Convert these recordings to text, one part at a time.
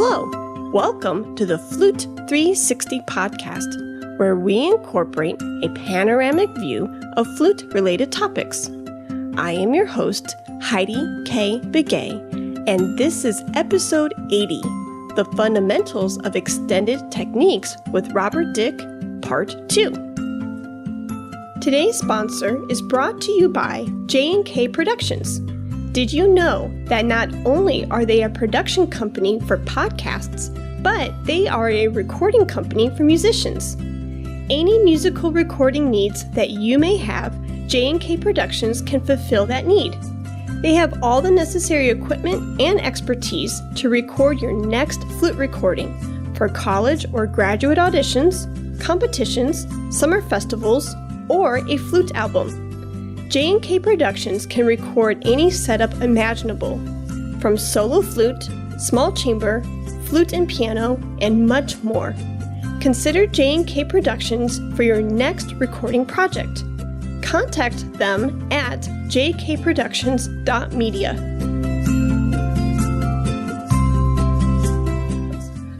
Hello, welcome to the Flute 360 podcast, where we incorporate a panoramic view of flute-related topics. I am your host, Heidi K. Begay, and this is episode 80, The Fundamentals of Extended Techniques with Robert Dick, Part 2. Today's sponsor is brought to you by J&K Productions. Did you know that not only are they a production company for podcasts, but they are a recording company for musicians? Any musical recording needs that you may have, J&K Productions can fulfill that need. They have all the necessary equipment and expertise to record your next flute recording for college or graduate auditions, competitions, summer festivals, or a flute album. J&K Productions can record any setup imaginable, from solo flute, small chamber, flute and piano, and much more. Consider J&K Productions for your next recording project. Contact them at jkproductions.media.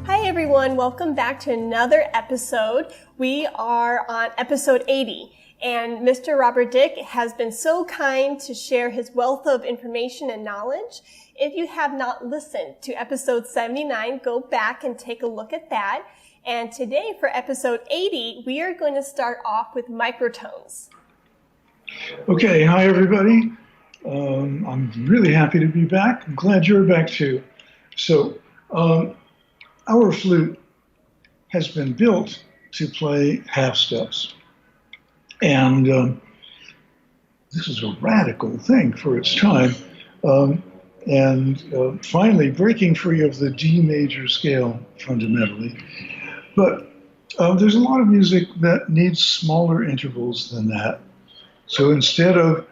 Hi everyone, welcome back to another episode. We are on episode 80. And Mr. Robert Dick has been so kind to share his wealth of information and knowledge. If you have not listened to episode 79, go back and take a look at that. And today for episode 80, we are going to start off with microtones. Okay, hi everybody. I'm really happy to be back. I'm glad you're back too. So, our flute has been built to play half steps. And this is a radical thing for its time. Finally breaking free of the D major scale fundamentally. But there's a lot of music that needs smaller intervals than that. So instead of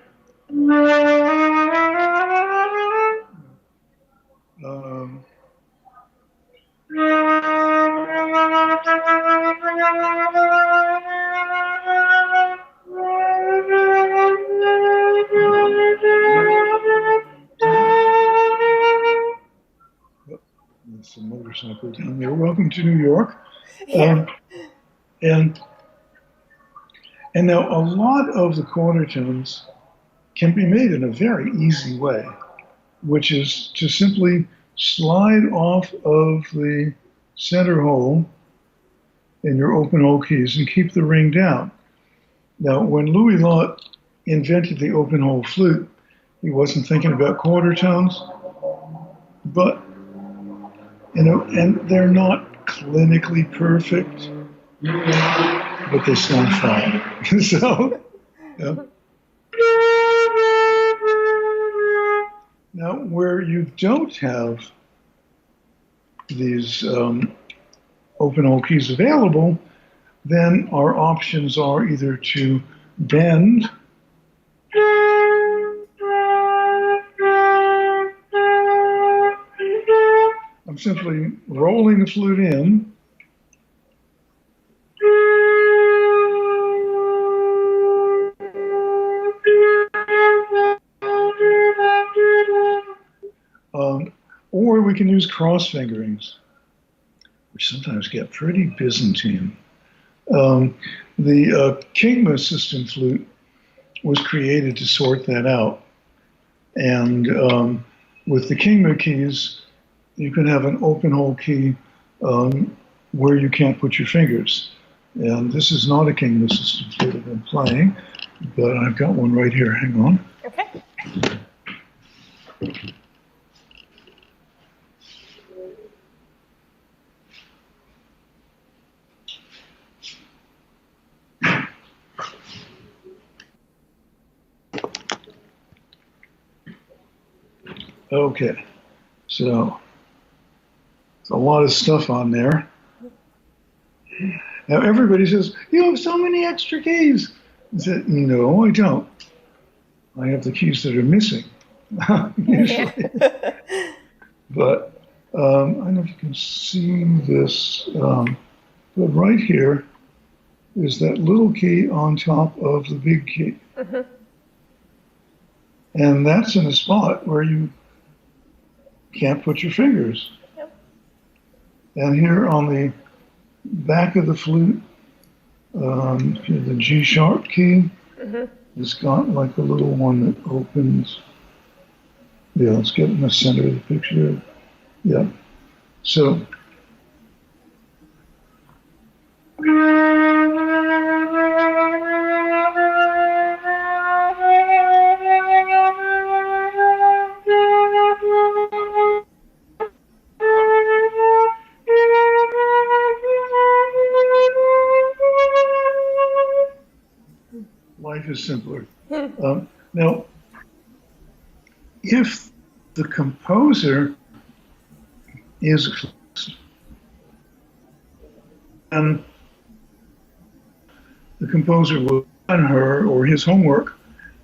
there's a motorcycle down there. Welcome to New York. Yeah. And now a lot of the quarter tones can be made in a very easy way, which is to simply slide off of the center hole in your open hole keys and keep the ring down. Now, when Louis Lott invented the open hole flute, he wasn't thinking about quarter tones, but and they're not clinically perfect, but they sound fine. So, yeah. Now, where you don't have these open hole keys available, then our options are either to bend I'm simply rolling the flute in, or we can use cross fingerings, which sometimes get pretty Byzantine. The Kingma system flute was created to sort that out. And with the Kingma keys, you can have an open hole key where you can't put your fingers. And this is not a Kingma system flute I've been playing, but I've got one right here. Hang on. Okay. Okay, so there's a lot of stuff on there. Now everybody says, you have so many extra keys. I said, no, I don't. I have the keys that are missing, usually. But I don't know if you can see this, but right here is that little key on top of the big key. Mm-hmm. And that's in a spot where you can't put your fingers. Yep. And here on the back of the flute, the G sharp key, it's got like a little one that opens. Yeah, let's get in the center of the picture. Yeah. So life is simpler. Now, if the composer is a flutist, and the composer will done her or his homework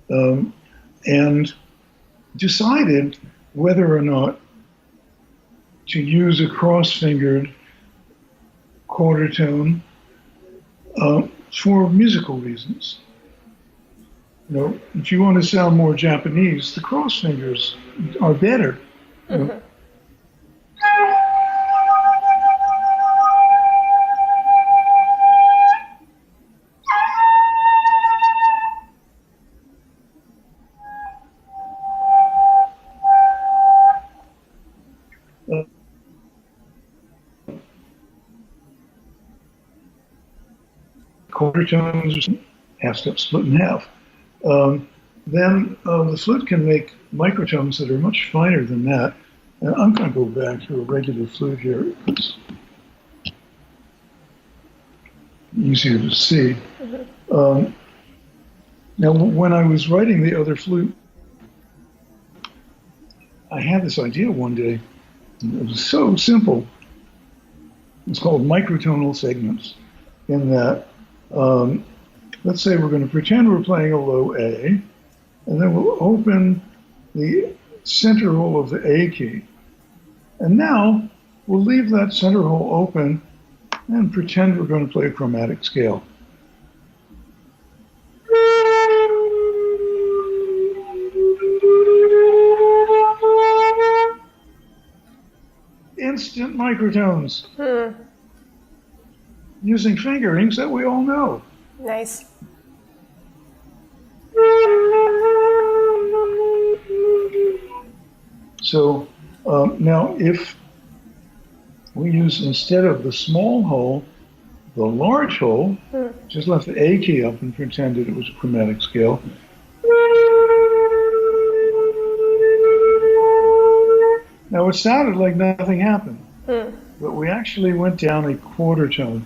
and decided whether or not to use a cross-fingered quarter tone for musical reasons. You know, if you want to sound more Japanese, the cross fingers are better. You know. Quarter tones has to split in half. Then the flute can make microtones that are much finer than that. And I'm going to go back to a regular flute here. It's easier to see. Now, when I was writing the other flute, I had this idea one day. It was so simple. It's called microtonal segments. In that, let's say we're going to pretend we're playing a low A, and then we'll open the center hole of the A key. And now we'll leave that center hole open and pretend we're going to play a chromatic scale. Instant microtones. Using fingerings that we all know. Nice. So now if we use, instead of the small hole, the large hole, just left the A key up and pretended it was a chromatic scale. Now it sounded like nothing happened, but we actually went down a quarter tone.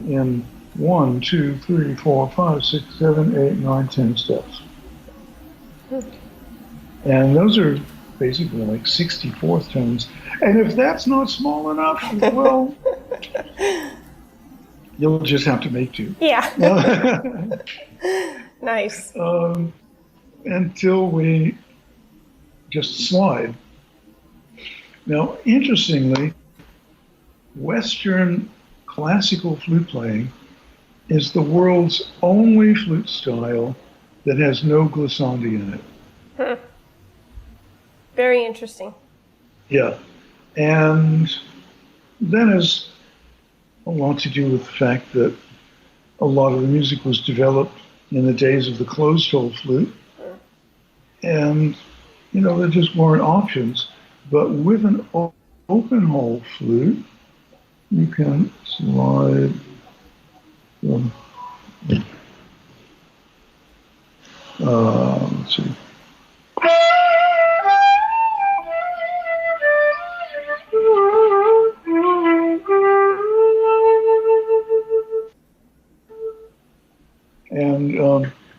In 1, 2, 3, 4, 5, 6, 7, 8, 9, 10 steps. And those are basically like 64th tones. And if that's not small enough, well, you'll just have to make two. Yeah. Nice. Until we just slide. Now, interestingly, Western classical flute playing is the world's only flute style that has no glissandi in it. Very interesting. Yeah. And that has a lot to do with the fact that a lot of the music was developed in the days of the closed hole flute. And, you know, there just weren't options. But with an open hole flute, you can slide let's see.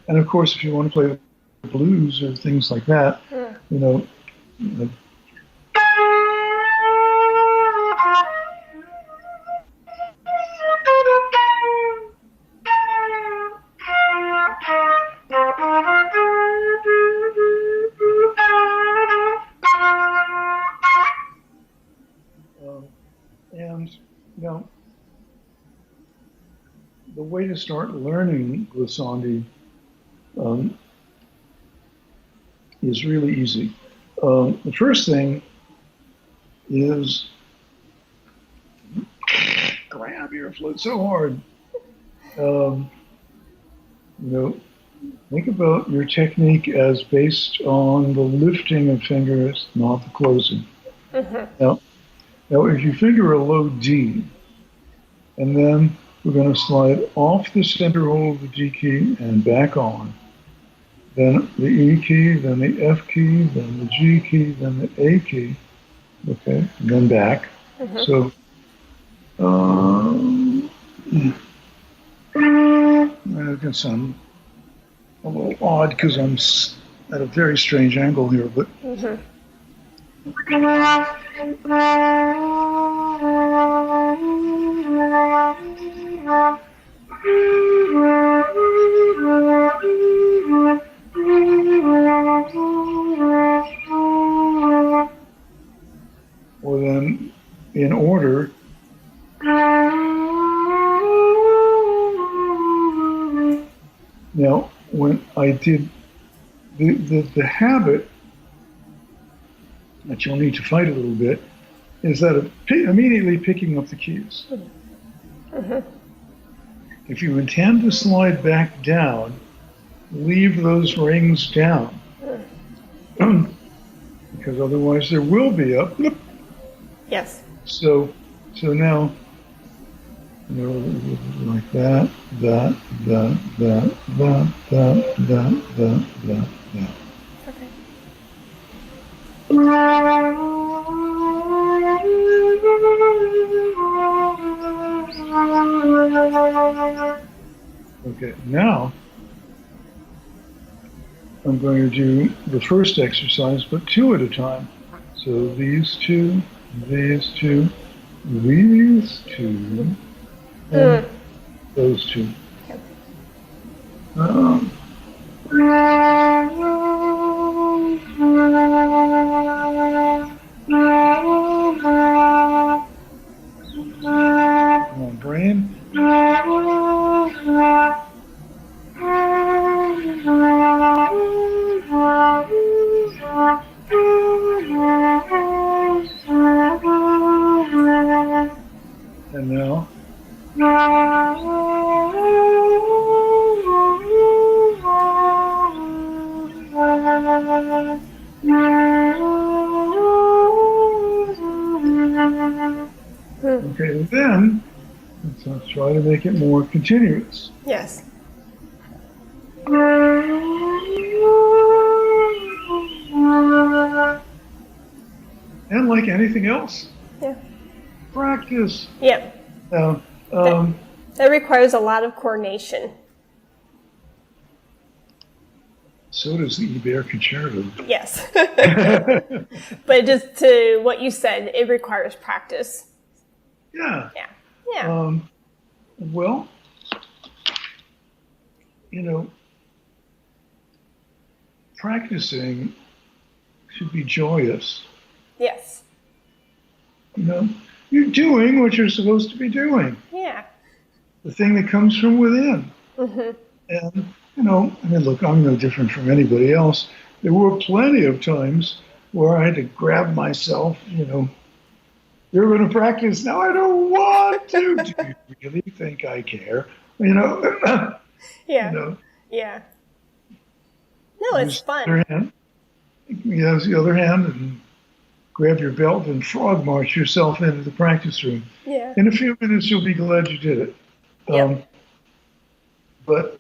And of course, if you want to play the blues or things like that, you know. And you know, the way to start learning glissandi um, is really easy. The first thing is grab your flute so hard. You know, think about your technique as based on the lifting of fingers, not the closing. Now, if you finger a low D, and then we're going to slide off the center hole of the G key and back on, then the E key, then the F key, then the G key, then the A key, okay, and then back. So, it can sound a little odd because I'm at a very strange angle here, but. Well, then, in order, now, when I did the habit that you'll need to fight a little bit is that of immediately picking up the keys. If you intend to slide back down, leave those rings down. Because otherwise there will be a blip. Yes. So now, like that. Okay. Okay, now I'm going to do the first exercise, but two at a time. So these two, and those two. Come on, brain. And now. Okay, and then let's try to make it more continuous. Yes. And like anything else, Yeah. practice. Yep. That requires a lot of coordination. So does the Eber Concerto. Yes. But just to what you said, it requires practice. Yeah. Yeah. Yeah. Well, practicing should be joyous. Yes. You're doing what you're supposed to be doing. Yeah. The thing that comes from within. And, look, I'm no different from anybody else. There were plenty of times where I had to grab myself, you're going to practice now. I don't want to. Do you really think I care? Yeah. Yeah. No, it's fun. Use the other hand and grab your belt and frog march yourself into the practice room. Yeah. In a few minutes, you'll be glad you did it. Yep. But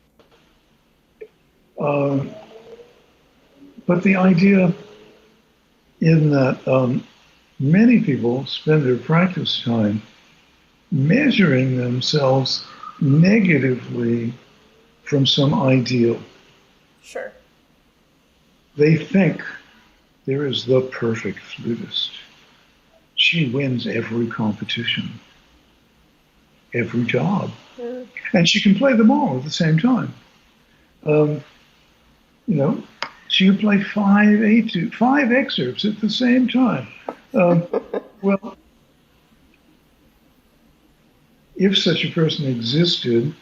the idea in that many people spend their practice time measuring themselves negatively from some ideal. Sure. They think there is the perfect flutist. She wins every competition, every job, and she can play them all at the same time. She could play five excerpts at the same time. Well, if such a person existed,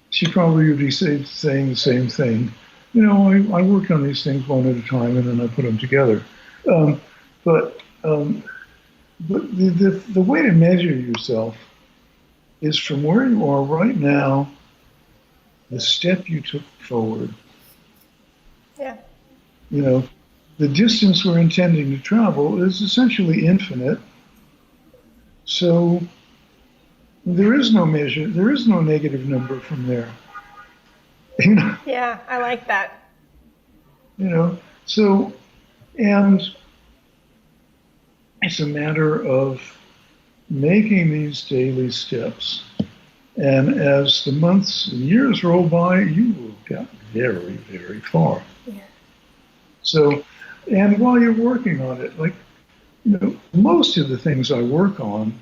she probably would be saying the same thing. You know, I work on these things one at a time and then I put them together. Um, but um, but the way to measure yourself is from where you are right now, the step you took forward. Yeah. You know, the distance we're intending to travel is essentially infinite. So there is no measure, there is no negative number from there. You know, Yeah, I like that. you know. So, and it's a matter of making these daily steps. And as the months and years roll by, you will get very, very far. Yeah. So, and while you're working on it, like, you know, most of the things I work on,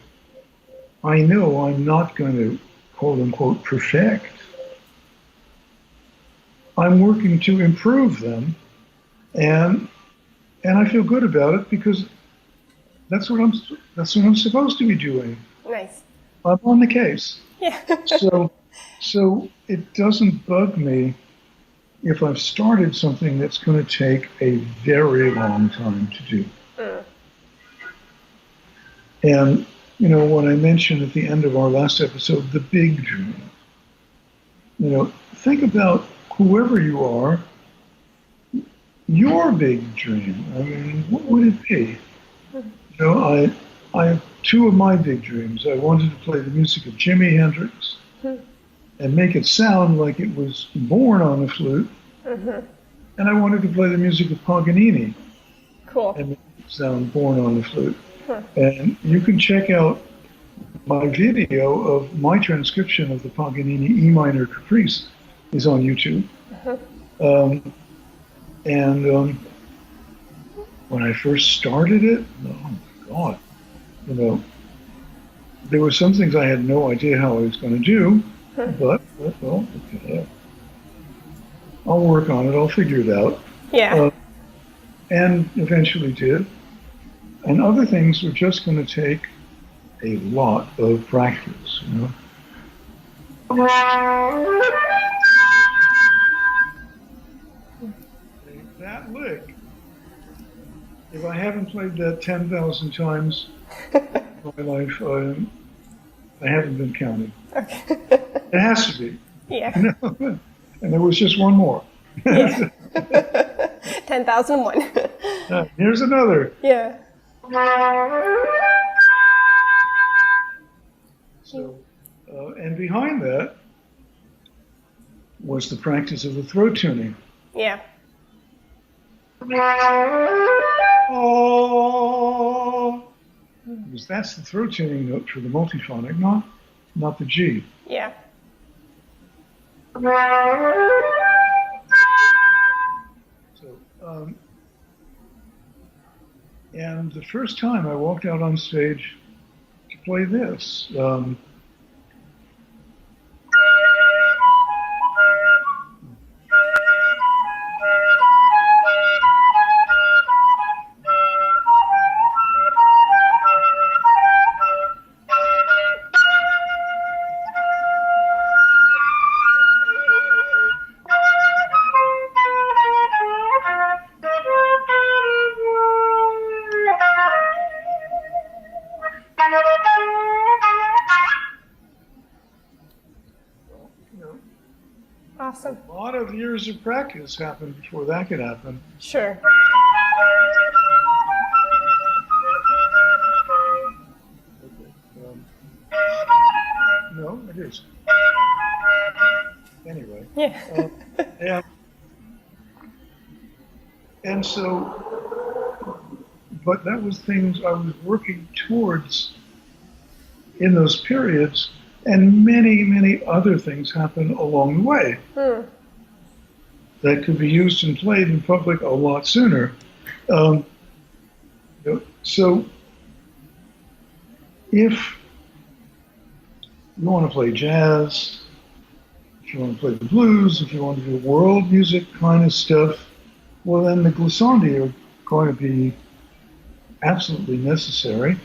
I know I'm not going to quote unquote perfect. I'm working to improve them, and I feel good about it because that's what I'm supposed to be doing. Nice. I'm on the case. Yeah. So it doesn't bug me if I've started something that's going to take a very long time to do. And, you know, when I mentioned at the end of our last episode, the big dream, you know, think about whoever you are, your big dream. I mean, what would it be? You know, I have two of my big dreams. I wanted to play the music of Jimi Hendrix and make it sound like it was born on the flute. And I wanted to play the music of Paganini Cool. and make it sound born on the flute. And you can check out my video of my transcription of the Paganini E minor Caprice is on YouTube. When I first started it, oh my God, you know, there were some things I had no idea how I was going to do, but well, okay, I'll work on it. I'll figure it out. Yeah. And eventually did. And other things were just going to take a lot of practice, you know. That lick, if I haven't played that 10,000 times in my life, I haven't been counting. Okay. It has to be. Yeah. You know? And there was just one more. Yeah. 10,001. Here's another. Yeah. So, and behind that was the practice of the throat tuning. Yeah. Oh, because that's the throat tuning note for the multiphonic, not the G. Yeah. So, and the first time I walked out on stage to play this, Awesome. a lot of years of practice happened before that could happen. Sure. Okay. No, it is. Anyway. Yeah. And so, but that was things I was working towards in those periods, and many, many other things happen along the way that could be used and played in public a lot sooner. So if you want to play jazz, if you want to play the blues, if you want to do world music kind of stuff, well, then the glissandi are going to be absolutely necessary.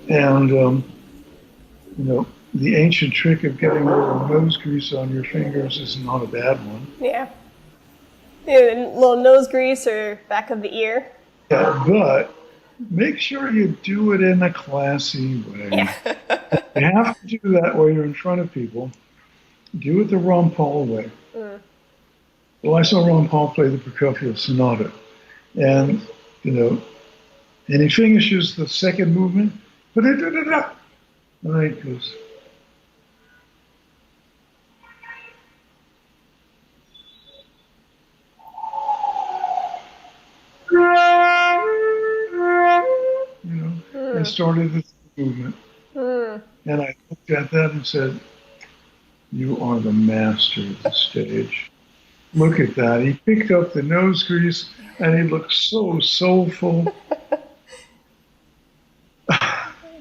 And the ancient trick of getting a little nose grease on your fingers is not a bad one. Yeah. A little nose grease or back of the ear. Yeah, but make sure you do it in a classy way. Yeah. You have to do that while you're in front of people. Do it the Ron Paul way. Well, I saw Ron Paul play the Prokofiev Sonata, and and he finishes the second movement, and he goes. And started the movement. And I looked at that and said, "You are the master of the stage. Look at that." He picked up the nose grease and he looked so soulful.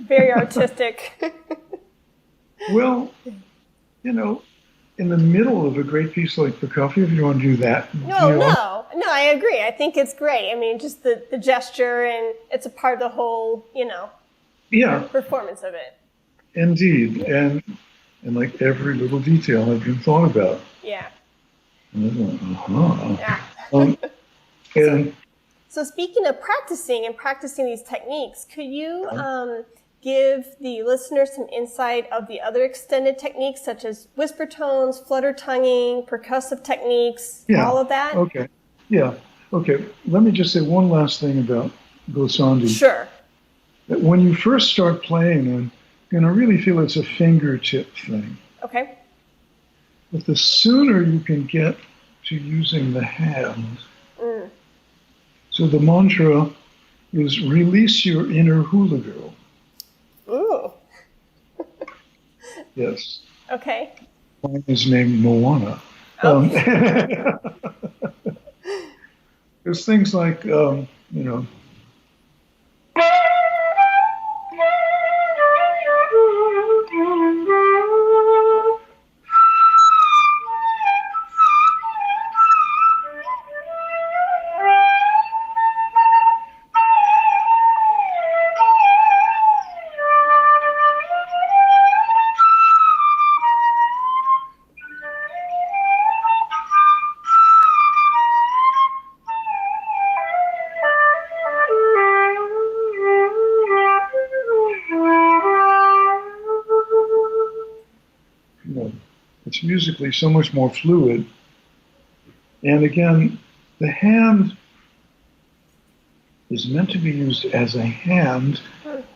Very artistic. Well, in the middle of a great piece like Prokofiev, you want to do that. No, I agree. I think it's great. I mean, just the gesture, and it's a part of the whole, performance of it. Indeed, and like every little detail had been thought about. Yeah. And I Yeah. And so speaking of practicing these techniques, could you give the listeners some insight of the other extended techniques, such as whisper tones, flutter tonguing, percussive techniques, all of that? Okay. Yeah. Okay. Let me just say one last thing about glissandi. Sure. That when you first start playing them, you're going to really feel it's a fingertip thing. Okay. But the sooner you can get to using the hand, so the mantra is release your inner hula girl. Ooh. Yes. Okay. Mine is named Moana. There's things like, it's musically so much more fluid. And again, the hand is meant to be used as a hand.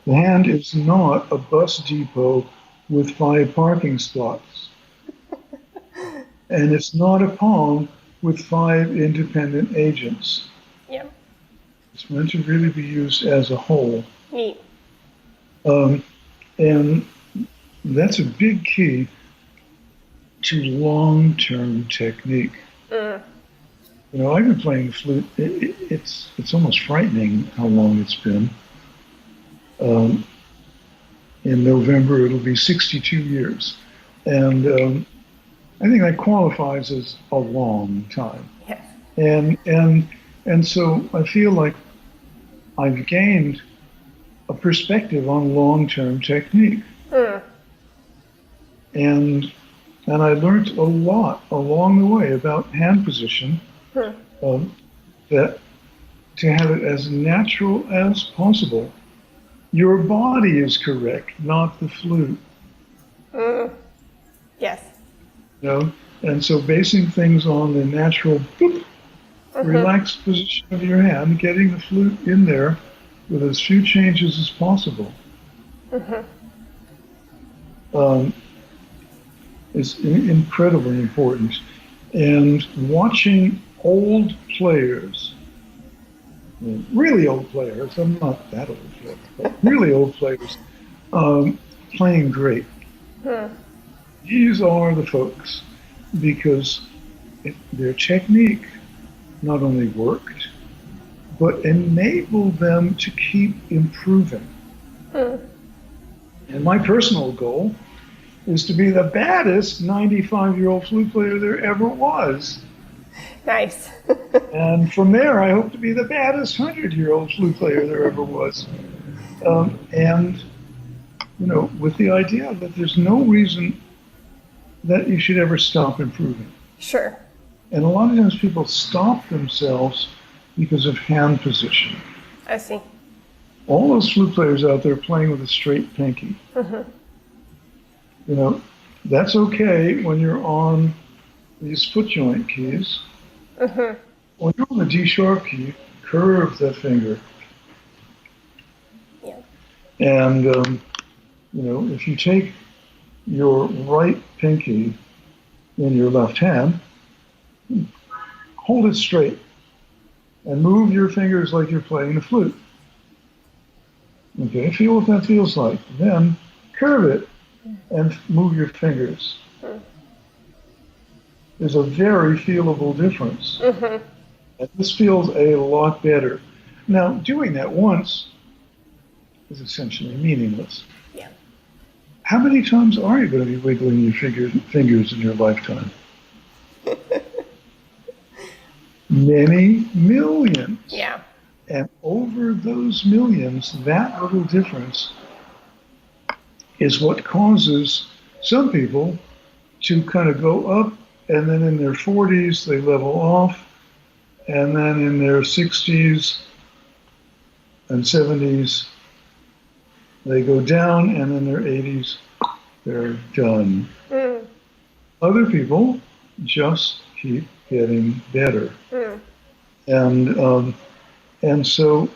The hand is not a bus depot with 5 parking spots. And it's not a palm with 5 independent agents. Yeah. It's meant to really be used as a whole. Neat. And that's a big key to long-term technique. I've been playing the flute. It's almost frightening how long it's been. In November, it'll be 62 years. And I think that qualifies as a long time. Yes. And so I feel like I've gained a perspective on long-term technique. And I learned a lot along the way about hand position, that to have it as natural as possible. Your body is correct, not the flute. Yes. And so basing things on the natural, relaxed position of your hand, getting the flute in there with as few changes as possible. Is incredibly important. And watching old players, really old players, I'm not that old yet, but really old players, playing great. These are the folks, because their technique not only worked, but enabled them to keep improving. And my personal goal is to be the baddest 95-year-old flute player there ever was. Nice. And from there, I hope to be the baddest 100-year-old flute player there ever was. And with the idea that there's no reason that you should ever stop improving. Sure. And a lot of times people stop themselves because of hand position. I see. All those flute players out there playing with a straight pinky. That's okay when you're on these foot joint keys. When you're on the D sharp key, curve that finger. Yeah. And, if you take your right pinky in your left hand, hold it straight and move your fingers like you're playing the flute. Okay, feel what that feels like. Then curve it and move your fingers. There's a very feelable difference. And this feels a lot better. Now, doing that once is essentially meaningless. Yeah. How many times are you going to be wiggling your fingers in your lifetime? Many millions. Yeah. And over those millions, that little difference is what causes some people to kind of go up, and then in their 40s, they level off, and then in their 60s and 70s, they go down, and in their 80s, they're done. Other people just keep getting better. And so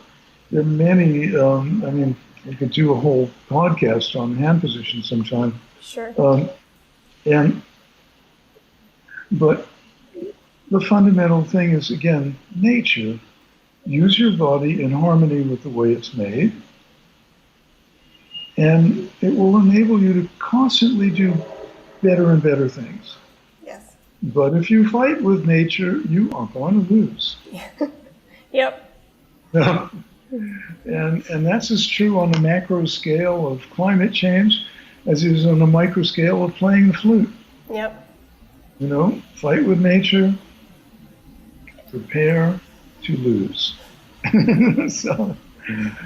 there are many, we could do a whole podcast on hand position sometime. Sure. But the fundamental thing is, again, nature. Use your body in harmony with the way it's made, and it will enable you to constantly do better and better things. Yes. But if you fight with nature, you are going to lose. Yep. And that's as true on the macro scale of climate change as it is on the micro scale of playing the flute. Yep. Fight with nature, prepare to lose. So,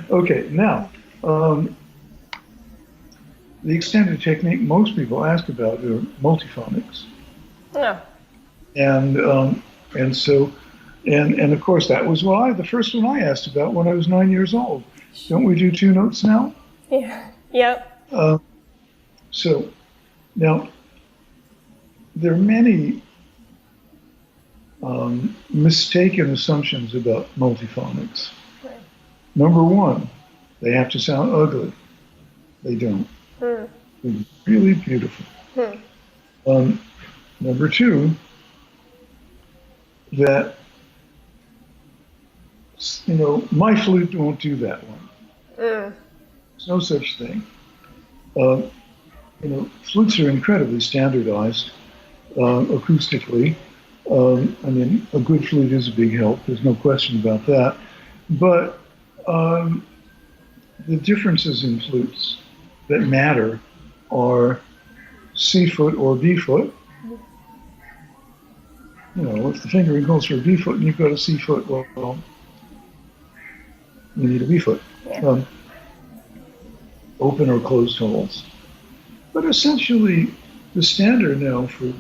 okay, now, the extended technique most people ask about are multiphonics. Yeah. And of course, that was the first one I asked about when I was 9 years old. Don't we do 2 notes now? Yeah. Yep. So now there are many mistaken assumptions about multiphonics. Right. Number one, they have to sound ugly. They don't. They're really beautiful. Number two, that my flute won't do that one. There's no such thing. Flutes are incredibly standardized acoustically. A good flute is a big help. There's no question about that. But the differences in flutes that matter are C foot or B foot. If the fingering goes for a B foot and you've got a C foot, well, you need a B foot. Yeah. Open or closed holes. But essentially, the standard now for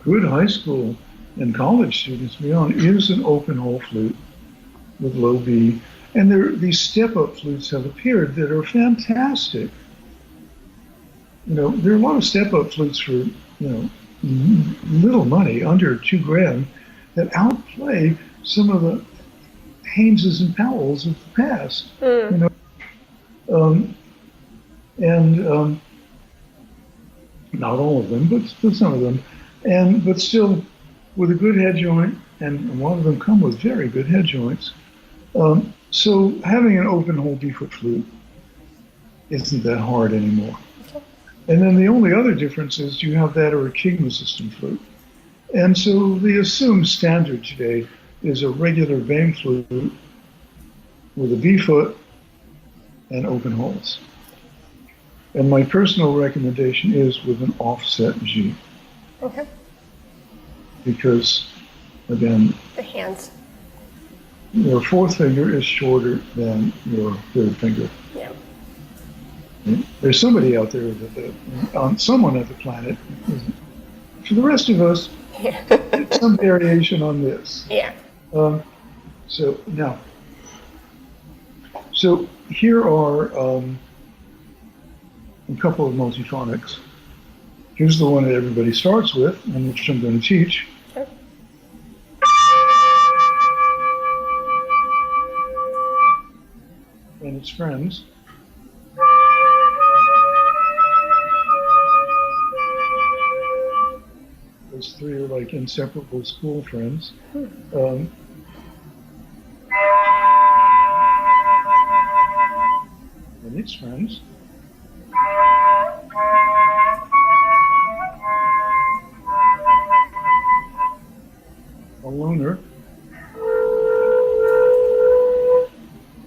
good high school and college students beyond is an open hole flute with low B. And these step-up flutes have appeared that are fantastic. There are a lot of step-up flutes for, little money, under $2,000, that outplay some of the Hayneses and Powells of the past. Not all of them, but some of them. But still, with a good head joint, and a lot of them come with very good head joints. So having an open hole B-foot flute isn't that hard anymore. Okay. And then the only other difference is you have that or a Kingma system flute. And so the assumed standard today is a regular Bame flute with a B-foot and open holes. And my personal recommendation is with an offset G. Okay. Because, again, the hands. Your fourth finger is shorter than your third finger. Yeah. There's somebody out there, someone at the planet. For the rest of us, it's some variation on this. Yeah. So now, so here are a couple of multiphonics. Here's the one that everybody starts with, and which I'm going to teach. Okay. And its friends. Those three are like inseparable school friends. And its friends. A loner.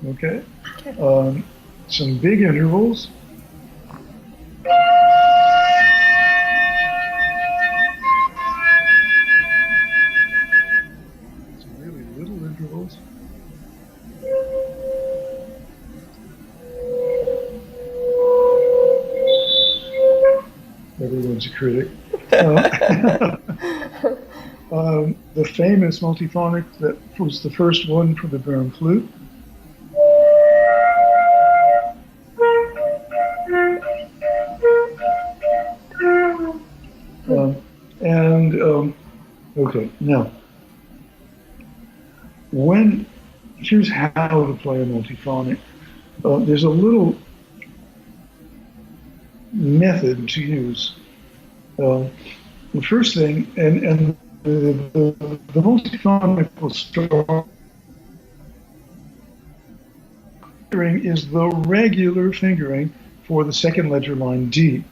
Okay. Some big intervals. Some really little intervals. Everyone's a critic. The famous multiphonic that was the first one for the Baron Flute. Okay, now, here's how to play a multiphonic. There's a little method to use. The first thing, and the multiphonic will start fingering is the regular fingering for the second ledger line D.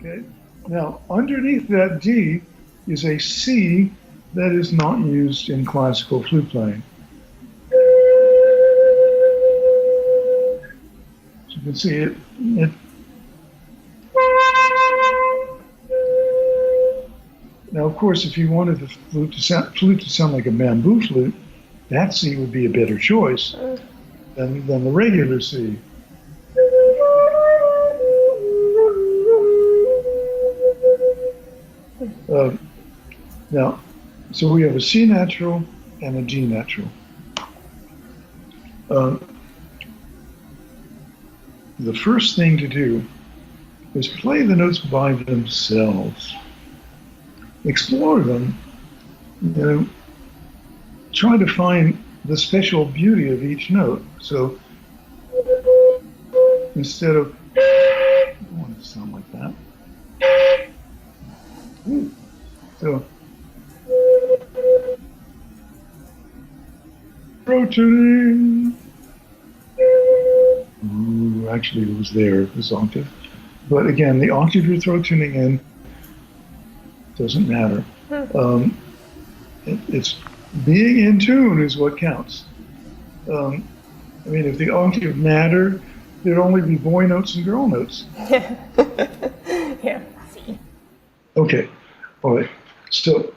Okay. Now, underneath that D is a C that is not used in classical flute playing. So you can see it. Now, of course, if you wanted the flute to sound like a bamboo flute, that C would be a better choice than the regular C. Now, so we have a C natural and a G natural. The first thing to do is play the notes by themselves. Explore them, try to find the special beauty of each note. So instead of, I don't want it to sound like that. So, rotating. Ooh, actually, it was there, this octave. But again, the octave you're throat tuning in doesn't matter. It's being in tune is what counts. I mean, if the octave mattered, there'd only be boy notes and girl notes. Yeah. See. Okay. All right. So,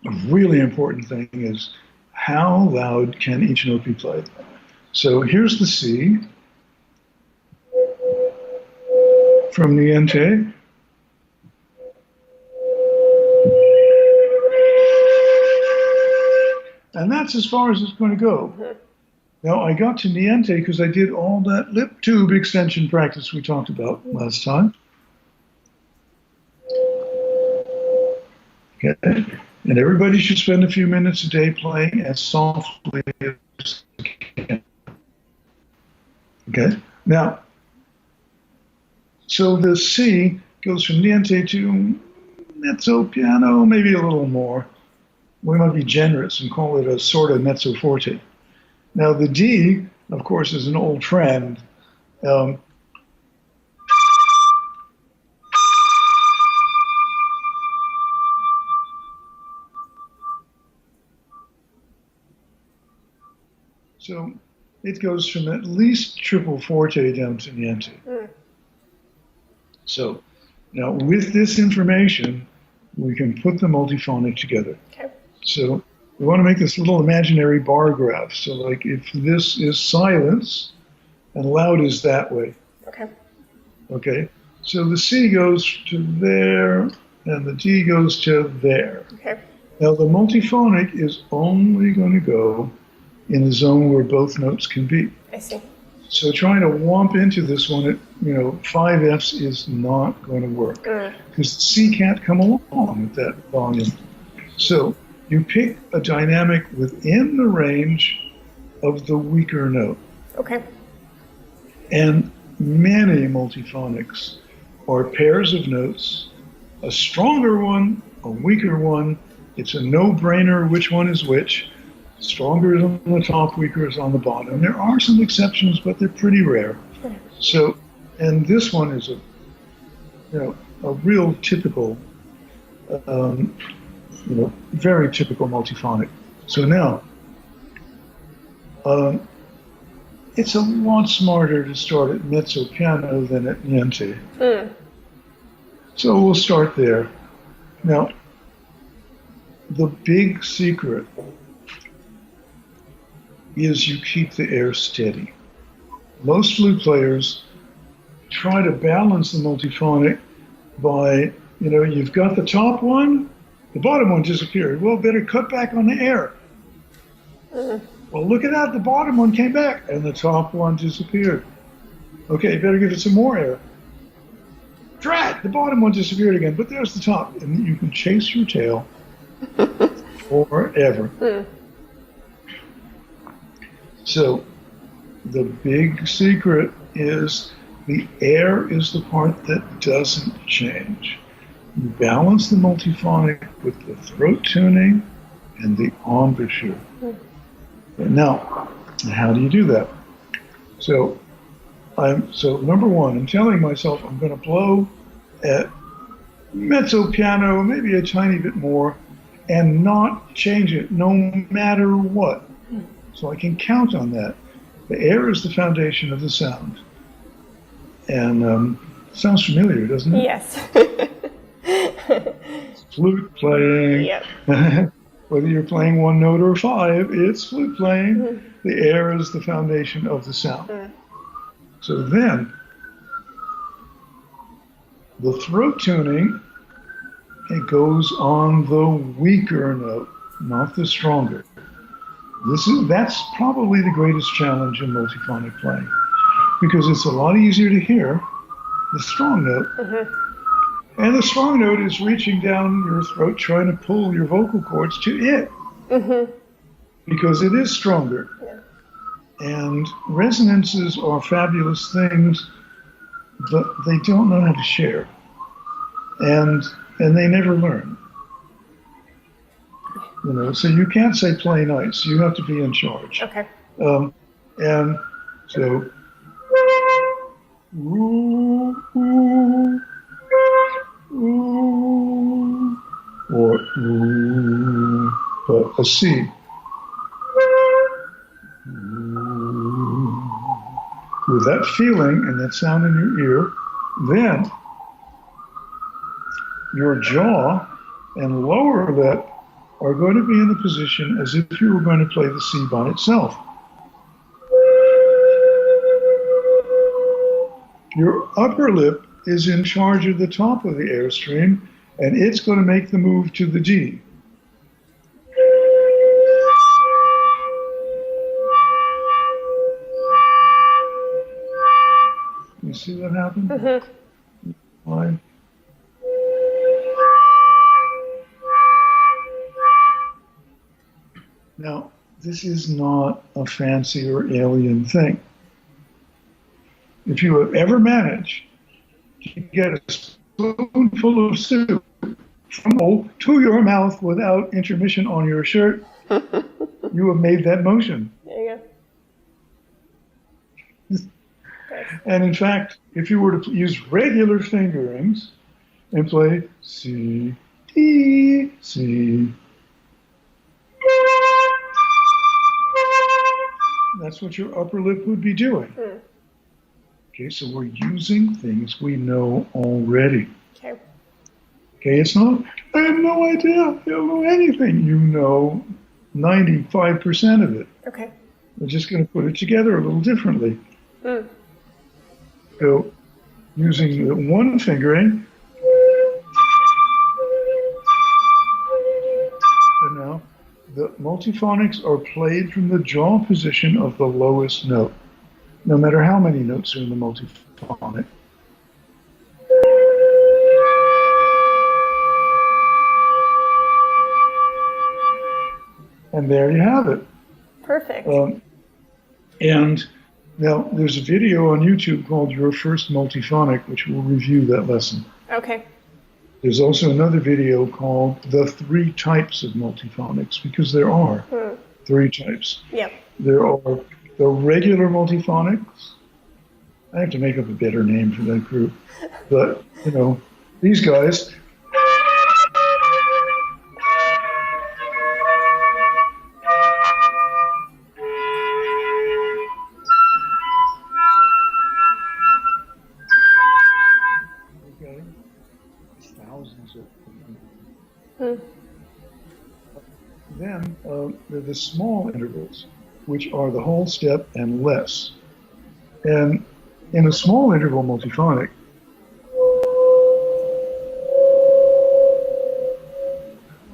a really important thing is how loud can each note be played? So here's the C from niente. And that's as far as it's going to go. Now, I got to niente because I did all that lip tube extension practice we talked about last time. Okay. And everybody should spend a few minutes a day playing as softly as they can. Okay. Now, so the C goes from niente to mezzo piano, maybe a little more. We might be generous and call it a sort of mezzo forte. Now, the D, of course, is an old friend. So it goes from at least triple forte down to niente. So now with this information, we can put the multiphonic together. Okay. So We want to make this little imaginary bar graph. So like if this is silence and loud is that way. Okay. Okay. So the C goes to there and the D goes to there. Okay. Now the multiphonic is only going to go in the zone where both notes can be. I see. So trying to whomp into this one at 5Fs is not going to work because the C can't come along at that volume. So you pick a dynamic within the range of the weaker note. Okay. And many multiphonics are pairs of notes, a stronger one, a weaker one. It's a no-brainer which one is which. Stronger is on the top, weaker is on the bottom. There are some exceptions, but they're pretty rare. So, and this one is a real typical, very typical multiphonic. So now, it's a lot smarter to start at mezzo piano than at niente. So we'll start there. Now, the big secret is you keep the air steady. Most flute players try to balance the multiphonic by, you've got the top one, the bottom one disappeared. Well, better cut back on the air. Well, look at that, the bottom one came back and the top one disappeared. Okay, better give it some more air. Drat, the bottom one disappeared again, but there's the top. And you can chase your tail forever. So the big secret is the air is the part that doesn't change. You balance the multiphonic with the throat tuning and the embouchure. Now, how do you do that? So number one, I'm telling myself I'm going to blow at mezzo piano, maybe a tiny bit more, and not change it no matter what. So I can count on that. The air is the foundation of the sound. And sounds familiar, doesn't it? Yes. Flute playing. Yep. Whether you're playing one note or five, it's flute playing. The air is the foundation of the sound. So then, the throat tuning, it goes on the weaker note, not the stronger. That's probably the greatest challenge in multiphonic playing, because it's a lot easier to hear the strong note. And the strong note is reaching down your throat, trying to pull your vocal cords to it, because it is stronger. And resonances are fabulous things, but they don't know how to share, and they never learn. So you can't say play nice. You have to be in charge. Okay. And so, ooh, ooh, ooh, or ooh, but a C. Ooh. With that feeling and that sound in your ear, then your jaw and lower lip are going to be in the position as if you were going to play the C by itself. Your upper lip is in charge of the top of the airstream, and it's going to make the move to the D. You see that happen? Fine. Now, this is not a fancy or alien thing. If you have ever managed to get a spoonful of soup from bowl to your mouth without intermission on your shirt, you have made that motion. There you go. And in fact, if you were to use regular fingerings and play C, D, C, that's what your upper lip would be doing. Okay, so we're using things we know already. Okay, it's not, I have no idea, I don't know anything. You know 95% of it. Okay. We're just going to put it together a little differently. So using the one fingering, and now the multiphonics are played from the jaw position of the lowest note, no matter how many notes are in the multiphonic. And there you have it. Perfect. And now there's a video on YouTube called Your First Multiphonic, which will review that lesson. Okay. There's also another video called The 3 Types of Multiphonics, because there are 3 types. Yep. There are the regular multiphonics. I have to make up a better name for that group. But, you know, these guys. Okay. Thousands of them. Then there are the small intervals, which are the whole step and less. And in a small interval multiphonic,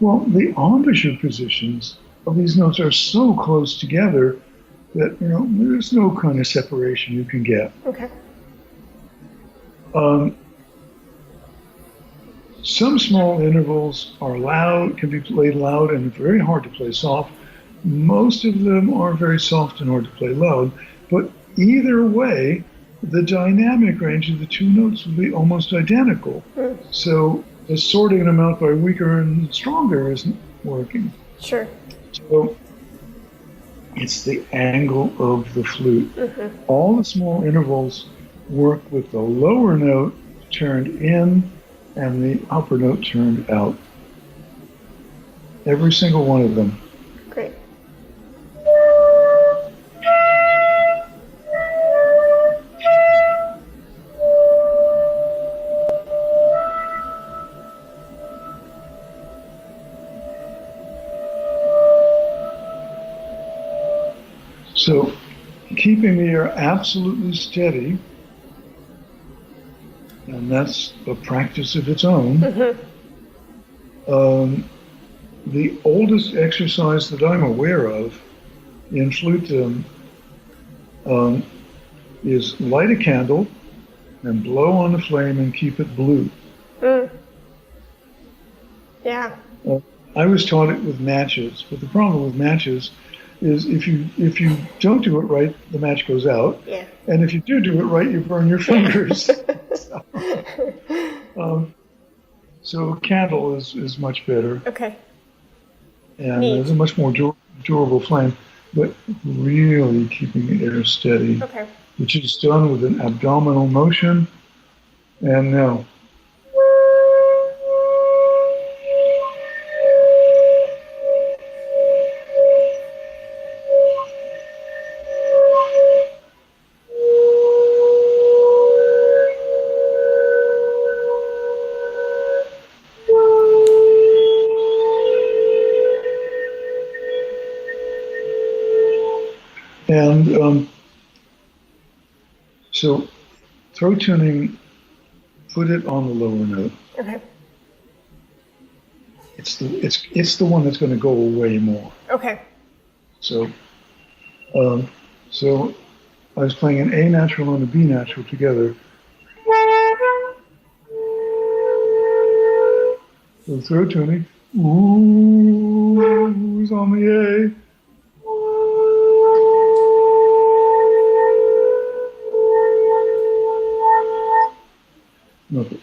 well, the embouchure positions of these notes are so close together that, you know, there's no kind of separation you can get. Okay. Some small intervals are loud, can be played loud, and very hard to play soft. Most of them are very soft and hard to play loud. But either way, the dynamic range of the 2 notes will be almost identical. So the sorting them out by weaker and stronger isn't working. Sure. So it's the angle of the flute. All the small intervals work with the lower note turned in and the upper note turned out. Every single one of them. Great. So keeping the air absolutely steady, and that's a practice of its own. The oldest exercise that I'm aware of in flute is light a candle and blow on the flame and keep it blue. Yeah. I was taught it with matches, but the problem with matches is if you don't do it right, the match goes out. Yeah. And if you do it right, you burn your fingers. So a candle is much better. Okay. And there's a much more durable flame, but really keeping the air steady. Okay. Which is done with an abdominal motion. And now. And so throat tuning, put it on the lower note. Okay. It's the one that's going to go away more. Okay. So so I was playing an A natural and a B natural together. So throat tuning, ooh, is on the A. Okay.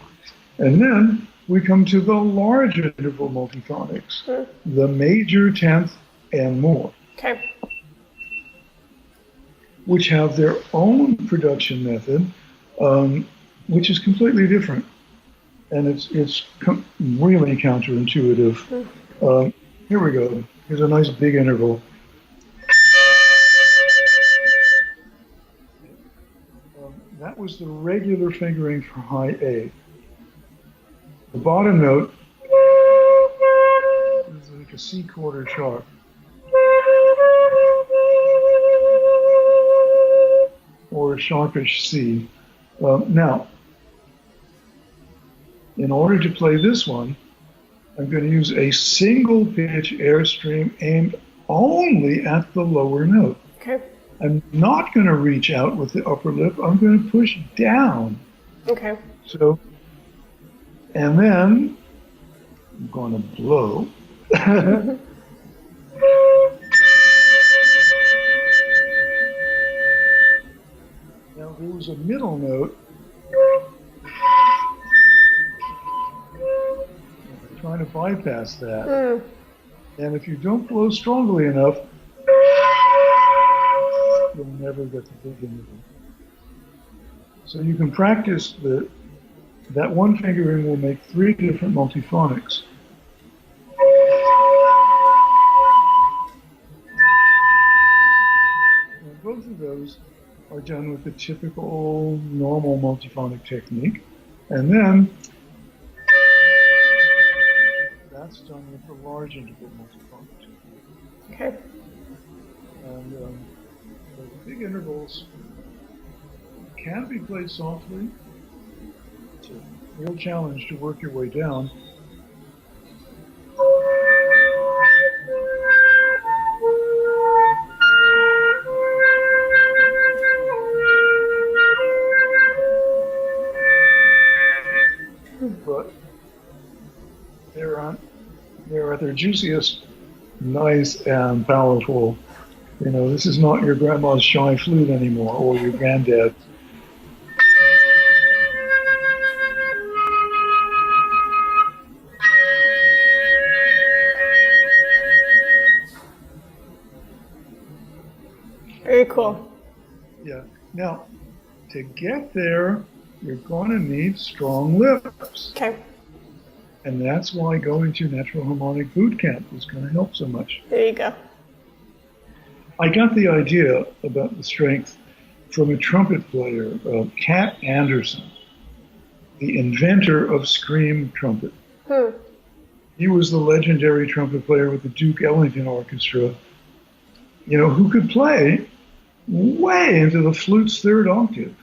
And then we come to the large interval multiphonics, the major, 10th, and more. Okay. Which have their own production method, which is completely different. And it's really counterintuitive. Here we go. Here's a nice big interval. That was the regular fingering for high A. The bottom note is like a C quarter sharp. or a sharpish C. Now, in order to play this one, I'm going to use a single pitch airstream aimed only at the lower note. Okay. I'm not going to reach out with the upper lip. I'm going to push down. Okay. So, and then I'm going to blow. Now there was a middle note. I'm trying to bypass that. And if you don't blow strongly enough, you'll never get the big interval. So you can practice that one fingering will make 3 different multiphonics. And both of those are done with the typical normal multiphonic technique. And then that's done with the large interval multiphonic technique. Okay. And the big intervals can be played softly. It's a real challenge to work your way down. But they're at their juiciest, nice and powerful. You know, this is not your grandma's shy flute anymore, or your granddad's. Very cool. Yeah. Now, to get there, you're going to need strong lips. Okay. And that's why going to Natural Harmonic Boot Camp is going to help so much. There you go. I got the idea about the strength from a trumpet player, Cat Anderson, the inventor of scream trumpet. He was the legendary trumpet player with the Duke Ellington Orchestra, you know, who could play way into the flute's 3rd octave.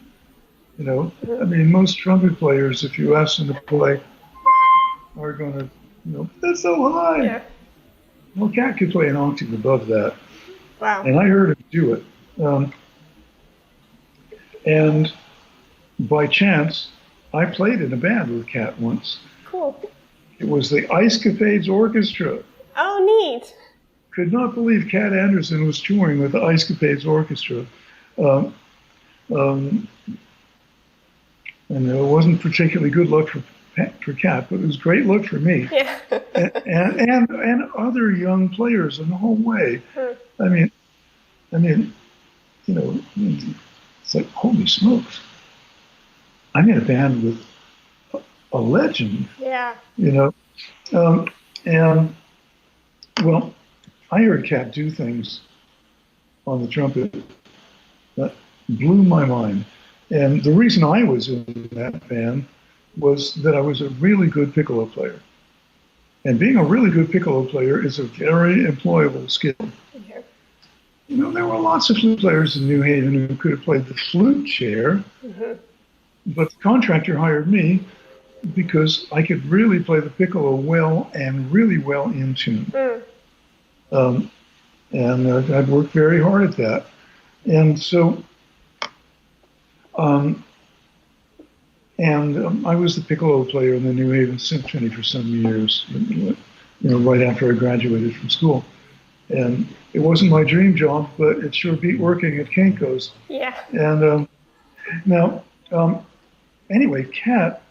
You know, I mean, most trumpet players, if you ask them to play, are going to, you know, that's so high. Yeah. Well, Cat could play an octave above that. Wow. And I heard him do it. And by chance, I played in a band with Cat once. Cool. It was the Ice Capades Orchestra. Oh, neat. Could not believe Cat Anderson was touring with the Ice Capades Orchestra. And it wasn't particularly good luck for Cat, but it was great luck for me. Yeah. and other young players in the whole way. I mean, you know, it's like, holy smokes. I'm in a band with a legend. Yeah. You know, and well, I heard Cat do things on the trumpet that blew my mind. And the reason I was in that band was that I was a really good piccolo player. And being a really good piccolo player is a very employable skill. Okay. You know, there were lots of flute players in New Haven who could have played the flute chair, but the contractor hired me because I could really play the piccolo well and really well in tune. And I'd worked very hard at that. And so, I was the piccolo player in the New Haven Symphony for some years, you know, right after I graduated from school. And it wasn't my dream job, but it sure beat working at Kinko's. Yeah. And anyway, Cat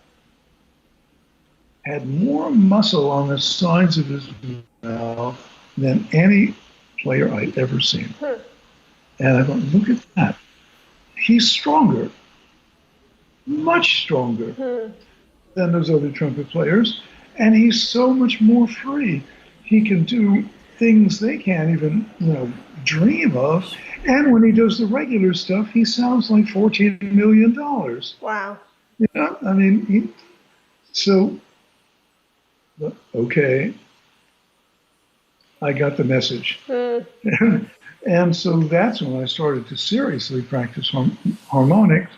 had more muscle on the sides of his mouth than any player I'd ever seen. And I thought, look at that. He's stronger, much stronger than those other trumpet players. And he's so much more free. He can do things they can't even, you know, dream of. And when he does the regular stuff, he sounds like $14 million. Wow. You know, I mean, okay, I got the message. And so that's when I started to seriously practice harmonics.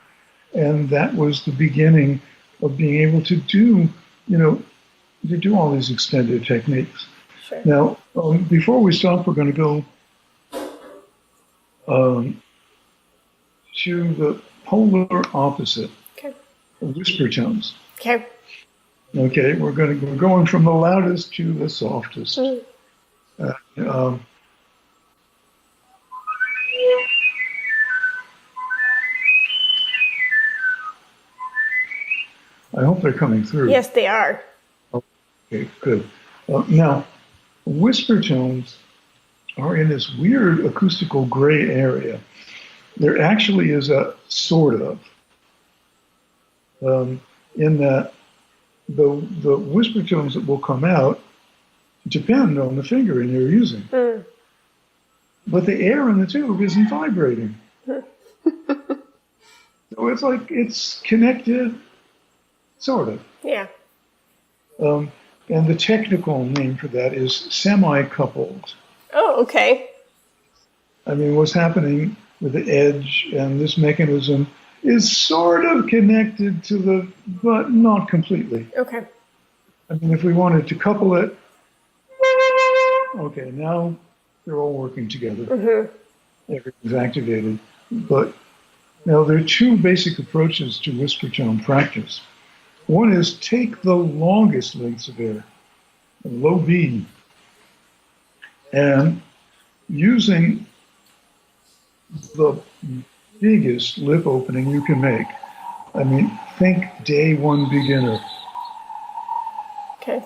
And that was the beginning of being able to do, to do all these extended techniques. Sure. Now, before we stop, we're going to go to the polar opposite, Okay. whisper tones. Okay. Okay, we're going from the loudest to the softest. Um, I hope they're coming through. Yes, they are. Okay, good. Now, whisper tones are in this weird acoustical gray area. There actually is a sort of, in that the whisper tones that will come out depend on the fingering you're using. But the air in the tube isn't vibrating. So it's like it's connected, sort of. Yeah. And the technical name for that is semi-coupled. Oh, okay. I mean, what's happening with the edge and this mechanism is sort of connected to the, but not completely. Okay. I mean, if we wanted to couple it, okay, now they're all working together. Everything's activated. But now there are two basic approaches to whisper tone practice. One is take the longest lengths of air, low B, and using the biggest lip opening you can make. I mean, think day one beginner. Okay.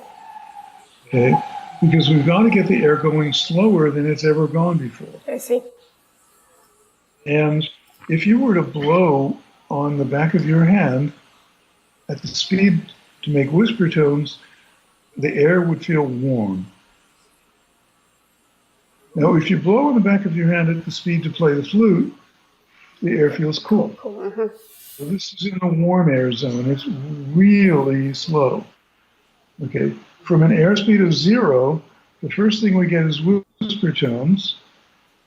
Okay? Because we've got to get the air going slower than it's ever gone before. I see. And if you were to blow on the back of your hand at the speed to make whisper tones, the air would feel warm. Now, if you blow on the back of your hand at the speed to play the flute, the air feels cool. So this is in the warm air zone. It's really slow. Okay, from an airspeed of 0, the first thing we get is whisper tones,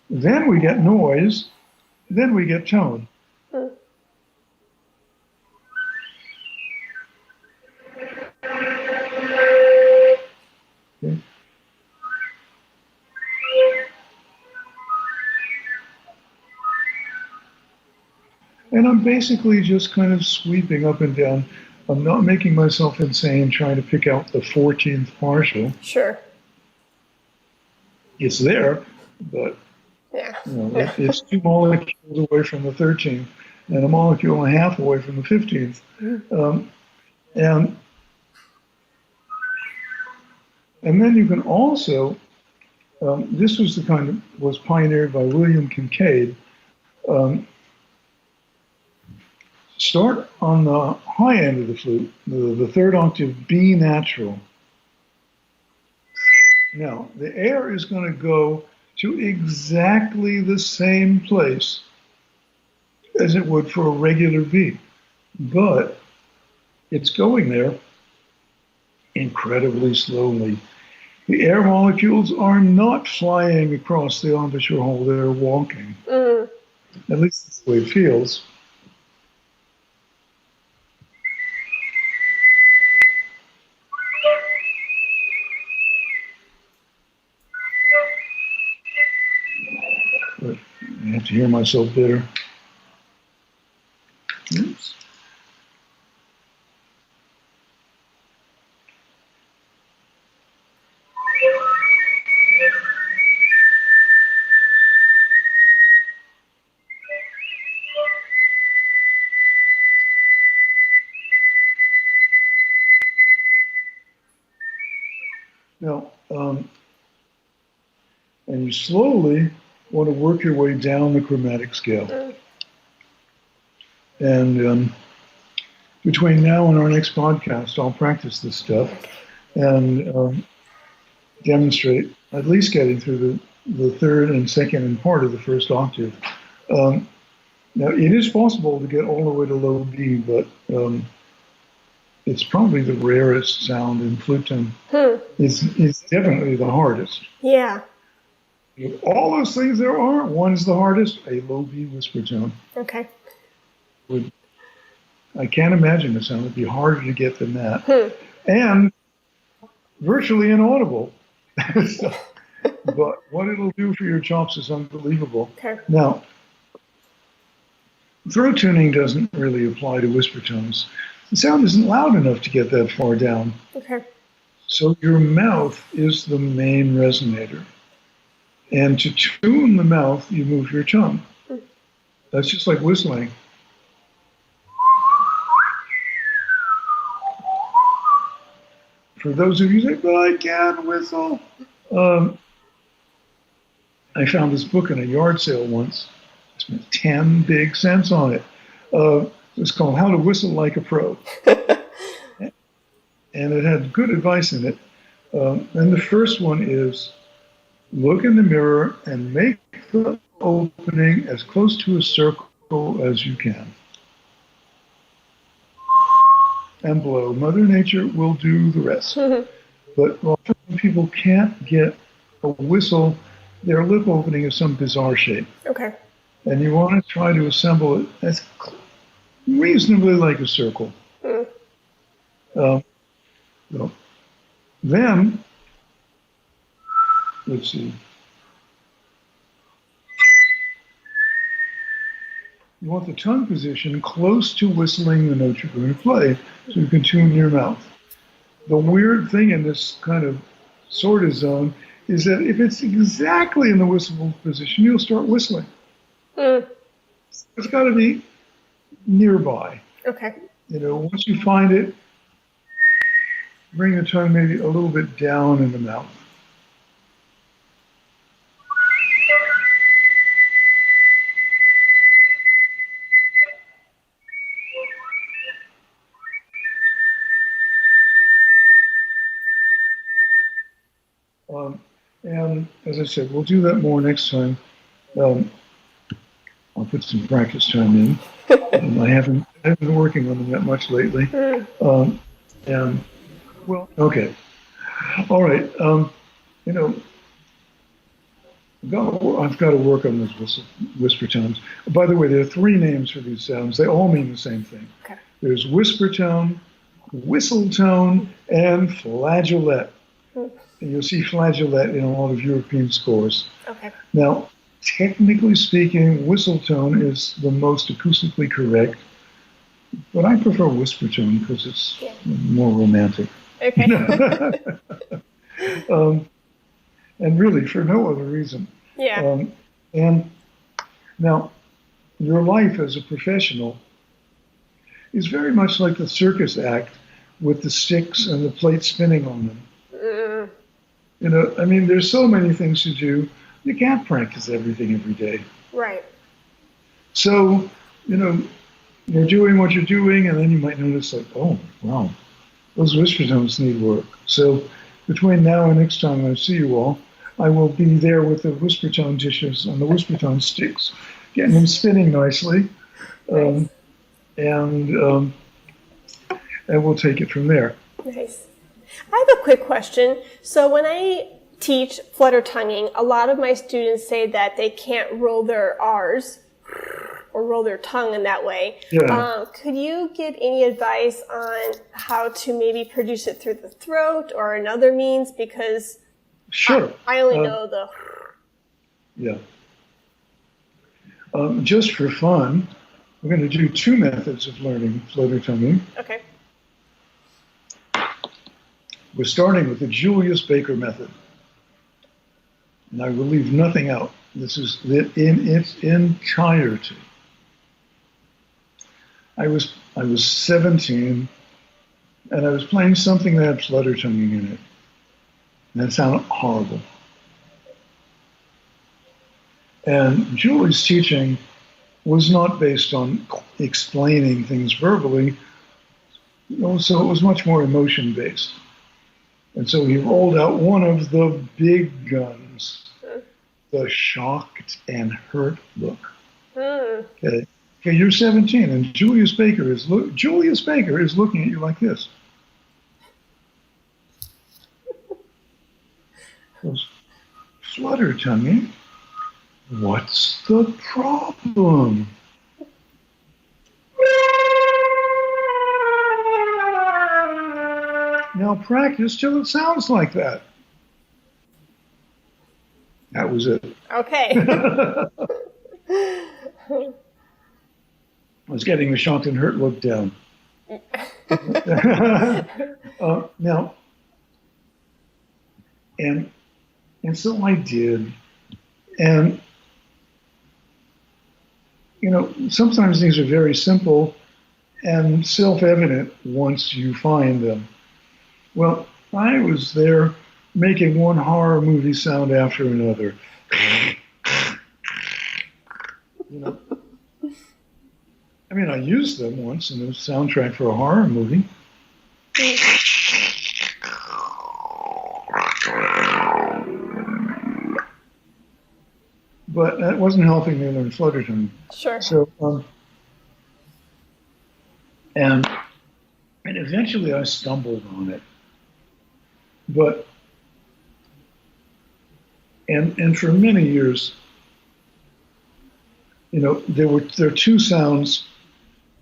then we get noise, then we get tone. Okay. And I'm basically just kind of sweeping up and down. I'm not making myself insane trying to pick out the 14th partial. Sure. It's there, but Yeah. it's 2 molecules away from the 13th and a molecule and a half away from the 15th. And then you can also, this was the kind of was pioneered by William Kincaid. Start on the high end of the flute, the third octave B natural. Now, the air is going to go to exactly the same place as it would for a regular B, but it's going there incredibly slowly. The air molecules are not flying across the embouchure hole, they're walking. At least that's the way it feels. But I have to hear myself better. Oops. Now, and you slowly want to work your way down the chromatic scale. And between now and our next podcast, I'll practice this stuff and demonstrate at least getting through the third and second and part of the first octave. Now, it is possible to get all the way to low B, but it's probably the rarest sound in flute tone. It's definitely the hardest. Yeah. With all those things there are, one's the hardest, a low B whisper tone. Okay. I can't imagine a sound that would be harder to get than that. Hmm. And virtually inaudible. So, but what it'll do for your chops is unbelievable. Okay. Now, throat tuning doesn't really apply to whisper tones. The sound isn't loud enough to get that far down. Okay. So your mouth is the main resonator. And to tune the mouth, you move your tongue. That's just like whistling. For those of you who say, "But I can't whistle," I found this book in a yard sale once. I spent 10 big cents on it. It's called How to Whistle Like a Pro. And it had good advice in it. And the first one is, look in the mirror and make the opening as close to a circle as you can. And blow. Mother Nature will do the rest. But often people can't get a whistle, their lip opening is some bizarre shape. Okay. And you want to try to assemble it as reasonably like a circle. So then, let's see. You want the tongue position close to whistling the note you're going to play so you can tune your mouth. The weird thing in this kind of sort of zone is that if it's exactly in the whistle position, you'll start whistling. It's got to be nearby. Okay. Once you find it, bring the tongue maybe a little bit down in the mouth. And as I said, we'll do that more next time. I'll put some practice time in. I haven't been working on them that much lately. And well, okay, all right. I've got to work on those whisper tones. By the way, there are 3 names for these sounds. They all mean the same thing. Okay. There's whisper tone, whistle tone, and flageolet. And you'll see flageolet in a lot of European scores. Okay. Now, technically speaking, whistle tone is the most acoustically correct, but I prefer whisper tone because it's more romantic. Okay. And really, for no other reason. Yeah. And now, your life as a professional is very much like the circus act with the sticks and the plates spinning on them. There's so many things to do. You can't practice everything every day. Right. So, you're doing what you're doing, and then you might notice, like, oh, wow, those whisper tones need work. So, between now and next time I see you all, I will be there with the whisper tone dishes and the whisper tone sticks, getting them spinning nicely, and we'll take it from there. Nice. I have a quick question. So when I teach flutter tonguing, a lot of my students say that they can't roll their R's or roll their tongue in that way. Yeah. Could you give any advice on how to maybe produce it through the throat or another means? Because sure. I only know the... Yeah. Just for fun, we're going to do 2 methods of learning flutter tonguing. Okay. We're starting with the Julius Baker method. And I will leave nothing out. This is it in its entirety. I was 17, and I was playing something that had flutter tonguing in it. And that sounded horrible. And Julie's teaching was not based on explaining things verbally, so it was much more emotion-based. And so he rolled out one of the big guns, the shocked and hurt look. Okay, you're 17, and Julius Baker is looking at you like this. Those flutter tonguing. What's the problem? Now practice till it sounds like that. That was it. Okay. I was getting the Shanton Hurt look down. Now, and so I did. And, you know, sometimes things are very simple and self-evident once you find them. Well, I was there making one horror movie sound after another. You know, I mean, I used them once in the soundtrack for a horror movie. But that wasn't helping me learn flutter tongue. Sure. So, and eventually I stumbled on it. But, and for many years, you know, there are two sounds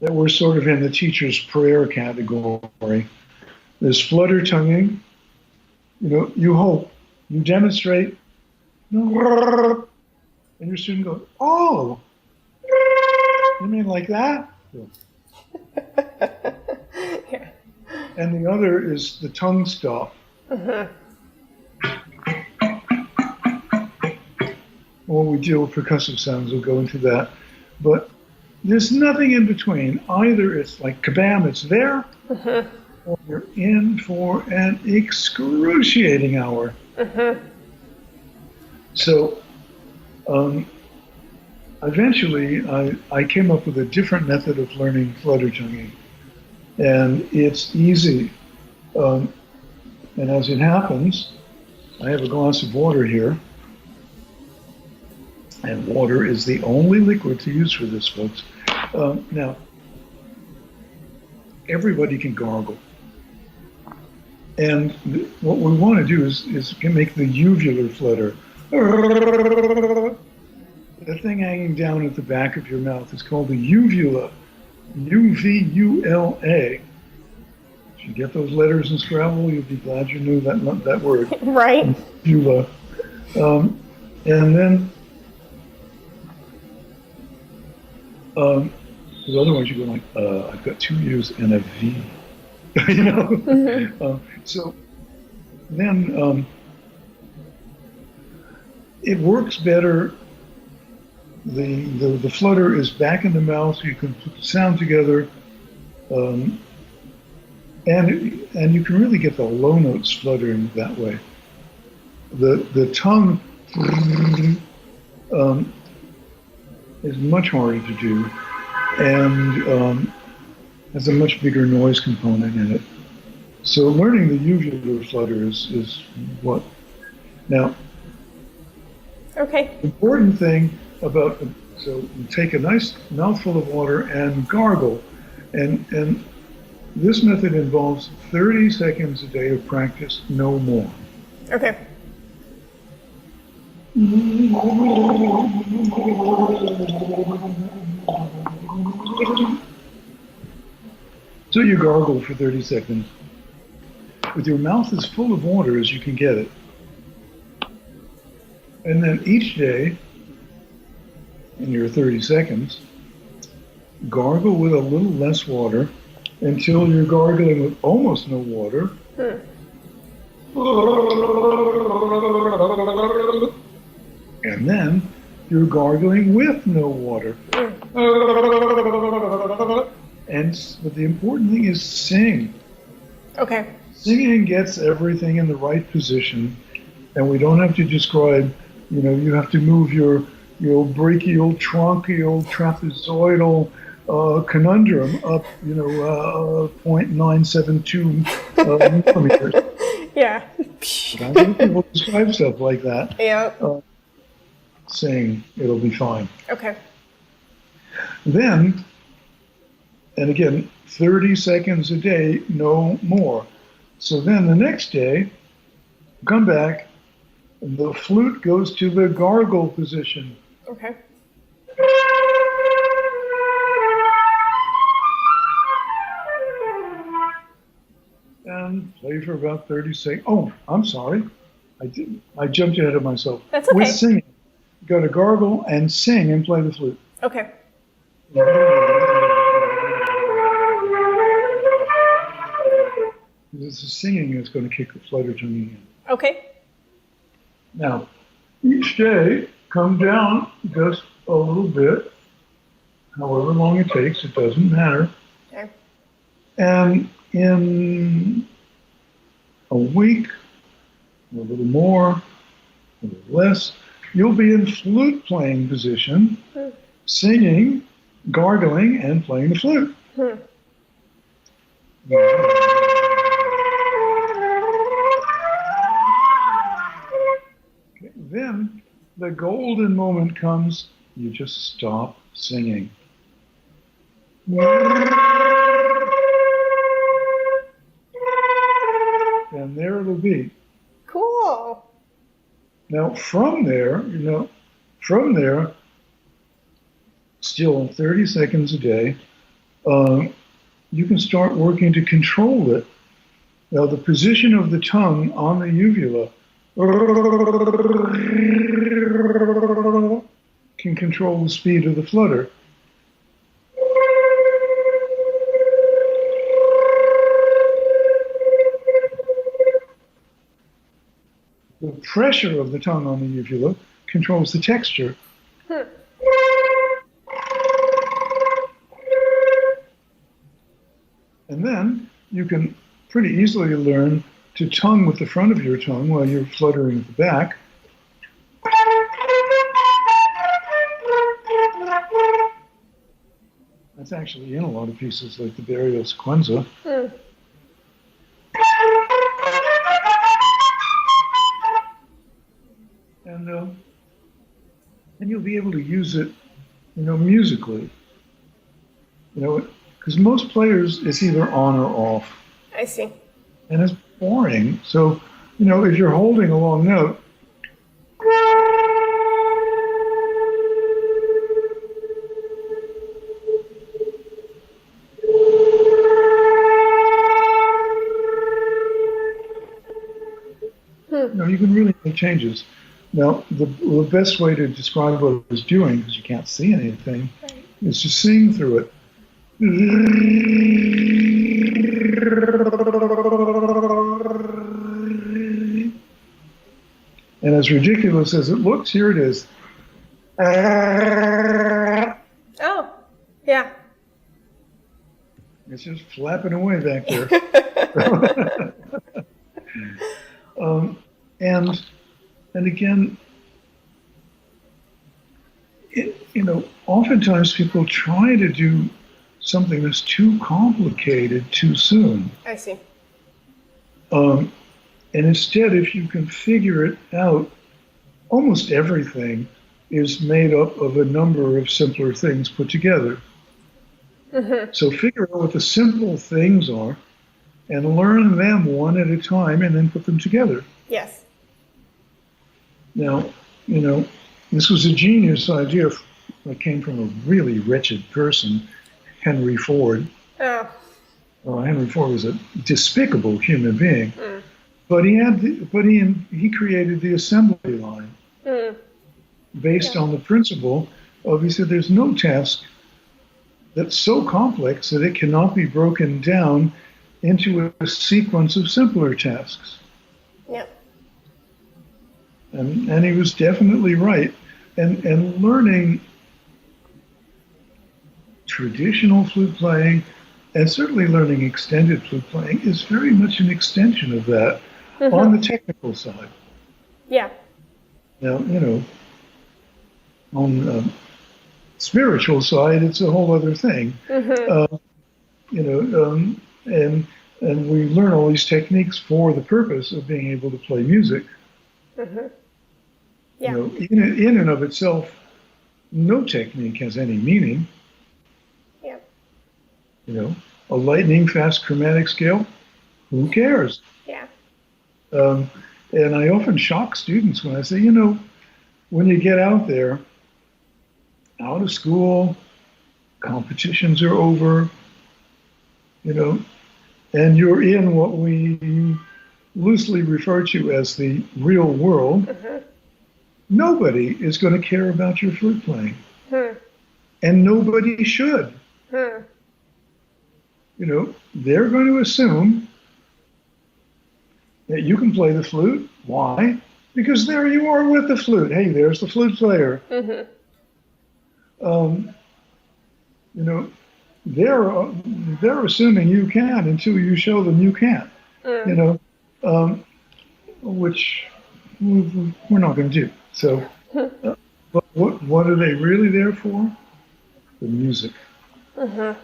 that were sort of in the teacher's prayer category. There's flutter tonguing, you know, you hope, you demonstrate, and your student goes, oh, you mean like that? Yeah. And the other is the tongue stop. When we deal with percussive sounds, we'll go into that. But there's nothing in between. Either it's like kabam, it's there, or you're in for an excruciating hour. So eventually I came up with a different method of learning flutter tonguing. And it's easy. And as it happens, I have a glass of water here. And water is the only liquid to use for this, folks. Now, everybody can gargle. And what we want to do is make the uvular flutter. The thing hanging down at the back of your mouth is called the uvula. U-V-U-L-A. If you get those letters in Scrabble, you'll be glad you knew that word. Right. Uvula. And then because otherwise you go like, I've got two U's and a V. You know? So then it works better. The flutter is back in the mouth, so you can put the sound together, and you can really get the low notes fluttering that way. The tongue is much harder to do, and has a much bigger noise component in it. So learning the uvular flutter is what. Now, okay. the important thing about, so you take a nice mouthful of water and gargle, and this method involves 30 seconds a day of practice, no more. Okay. So you gargle for 30 seconds with your mouth as full of water as you can get it. And then each day, in your 30 seconds, gargle with a little less water until you're gargling with almost no water. And then you're gargling with no water. But the important thing is sing. Okay. Singing gets everything in the right position, and we don't have to describe, you know, you have to move your brachial, trunchial, trapezoidal conundrum up, you know, 0.972 millimeters. Yeah. I think people describe stuff like that. Yeah. Saying it'll be fine. Okay. Then, and again, 30 seconds a day, no more. So then the next day, come back The flute goes to the gargle position. Okay. And play for about 30 seconds. Oh, I'm sorry. I jumped ahead of myself. That's okay. With singing. Go to gargle and sing and play the flute. Okay. It's the singing that's going to kick the flutter tone in. Okay. Now, each day, come down just a little bit, however long it takes, it doesn't matter. Okay. And in a week, a little more, a little less, you'll be in flute playing position, singing, gargling, and playing the flute. Okay, then the golden moment comes, you just stop singing. And there it'll be. Cool. Now, from there, still 30 seconds a day, you can start working to control it. Now, the position of the tongue on the uvula can control the speed of the flutter. The pressure of the tongue on the uvula controls the texture. And then you can pretty easily learn to tongue with the front of your tongue while you're fluttering at the back. That's actually in a lot of pieces like the Barrio Sequenza. And you'll be able to use it, musically. Because most players, it's either on or off. I see. And it's boring. So, if you're holding a long note, you can really make changes. Now, the best way to describe what I was doing, because you can't see anything, is to sing through it. And as ridiculous as it looks, here it is. Oh, yeah. It's just flapping away back there. And again, oftentimes people try to do something that's too complicated too soon. I see. And instead, if you can figure it out, almost everything is made up of a number of simpler things put together. So figure out what the simple things are and learn them one at a time and then put them together. Yes. Now, this was a genius idea that came from a really wretched person, Henry Ford. Oh. Henry Ford was a despicable human being, but he created the assembly line based on the principle of, he said, there's no task that's so complex that it cannot be broken down into a sequence of simpler tasks. Yep. And he was definitely right. And learning traditional flute playing and certainly learning extended flute playing is very much an extension of that on the technical side. Yeah. Now, on the spiritual side, it's a whole other thing. And we learn all these techniques for the purpose of being able to play music. Yeah. In and of itself, no technique has any meaning. Yeah. A lightning fast chromatic scale, who cares? Yeah. And I often shock students when I say, when you get out there, out of school, competitions are over, you know, and you're in what we loosely refer to as the real world. Nobody is going to care about your flute playing. And nobody should. They're going to assume that you can play the flute. Why? Because there you are with the flute. Hey, there's the flute player. They're assuming you can until you show them you can't. Which we're not going to do. So, but what are they really there for? The music. And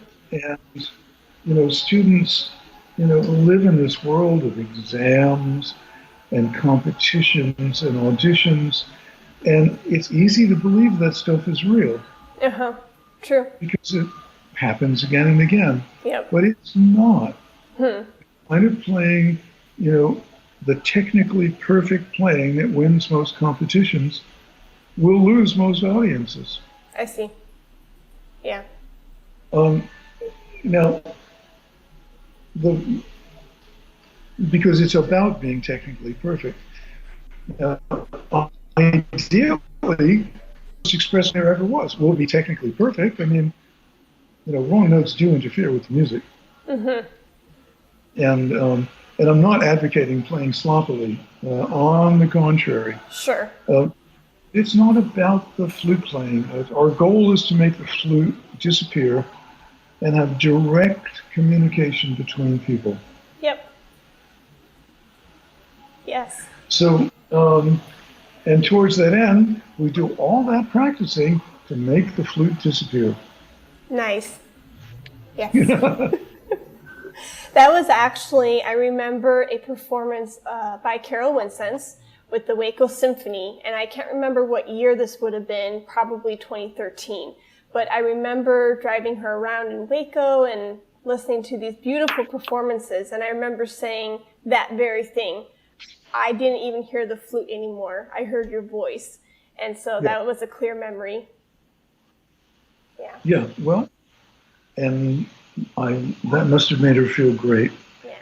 students, live in this world of exams and competitions and auditions, and it's easy to believe that stuff is real. True. Because it happens again and again. Yep. But it's not. Kind of playing, the technically perfect playing that wins most competitions will lose most audiences. I see. Yeah. Now, because it's about being technically perfect. Ideally, most expressed there ever was will be technically perfect. I mean, wrong notes do interfere with the music. And I'm not advocating playing sloppily. On the contrary. Sure. It's not about the flute playing. Our goal is to make the flute disappear and have direct communication between people. Yep. Yes. So, and towards that end, we do all that practicing to make the flute disappear. Nice. Yes. That was actually, I remember a performance by Carol Winsense with the Waco Symphony, and I can't remember what year this would have been, probably 2013. But I remember driving her around in Waco and listening to these beautiful performances, and I remember saying that very thing. I didn't even hear the flute anymore. I heard your voice. And so that was a clear memory. Yeah. Yeah, well, and that must have made her feel great. Yeah.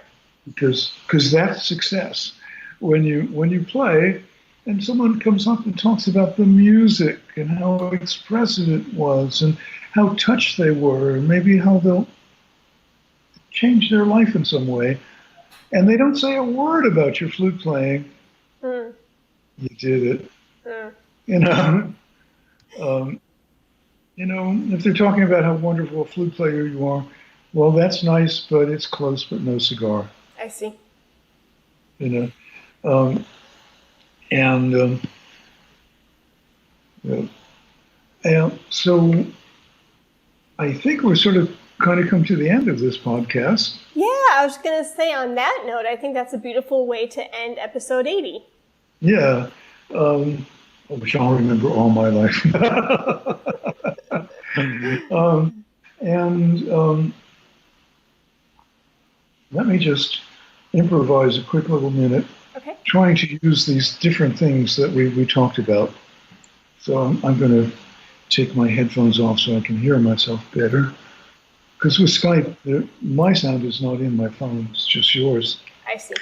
Because that's success. When you play and someone comes up and talks about the music and how expressive it was and how touched they were and maybe how they'll change their life in some way, and they don't say a word about your flute playing, you did it. If they're talking about how wonderful a flute player you are, well, that's nice, but it's close but no cigar. I see. So I think we're sort of kind of come to the end of this podcast. Yeah, I was going to say on that note, I think that's a beautiful way to end episode 80. Yeah, which I'll remember all my life. Let me just improvise a quick little minute. Okay. Trying to use these different things that we talked about. So I'm going to take my headphones off so I can hear myself better. Because with Skype, my sound is not in my phone, it's just yours. I see.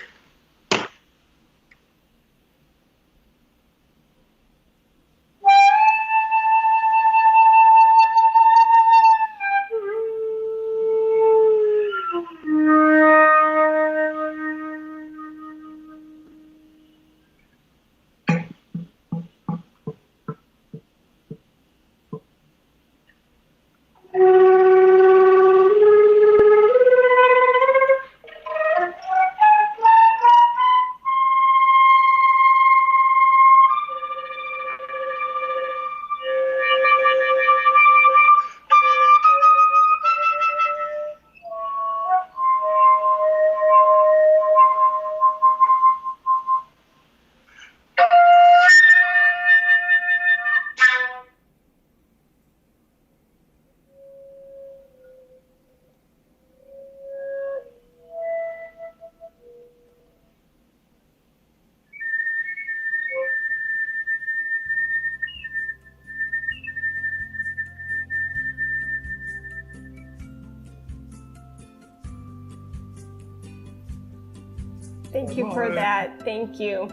Thank you for that. Thank you.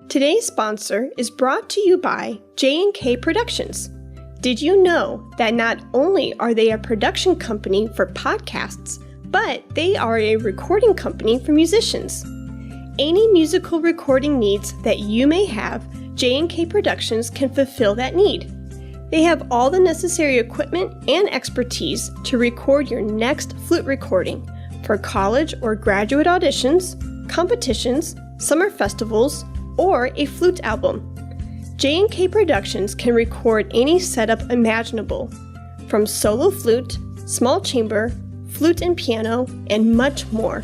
Today's sponsor is brought to you by J&K Productions. Did you know that not only are they a production company for podcasts, but they are a recording company for musicians? Any musical recording needs that you may have, J&K Productions can fulfill that need. They have all the necessary equipment and expertise to record your next flute recording for college or graduate auditions, competitions, summer festivals, or a flute album. J&K Productions can record any setup imaginable, from solo flute, small chamber, flute and piano, and much more.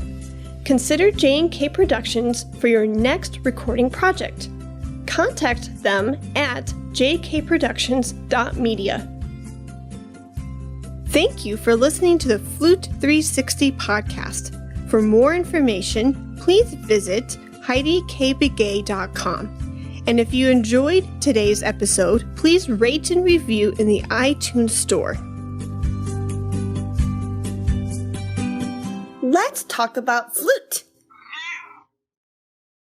Consider J&K Productions for your next recording project. Contact them at jkproductions.media. Thank you for listening to the Flute 360 podcast. For more information, please visit HeidiKBegay.com. And if you enjoyed today's episode, please rate and review in the iTunes Store. Let's talk about flute.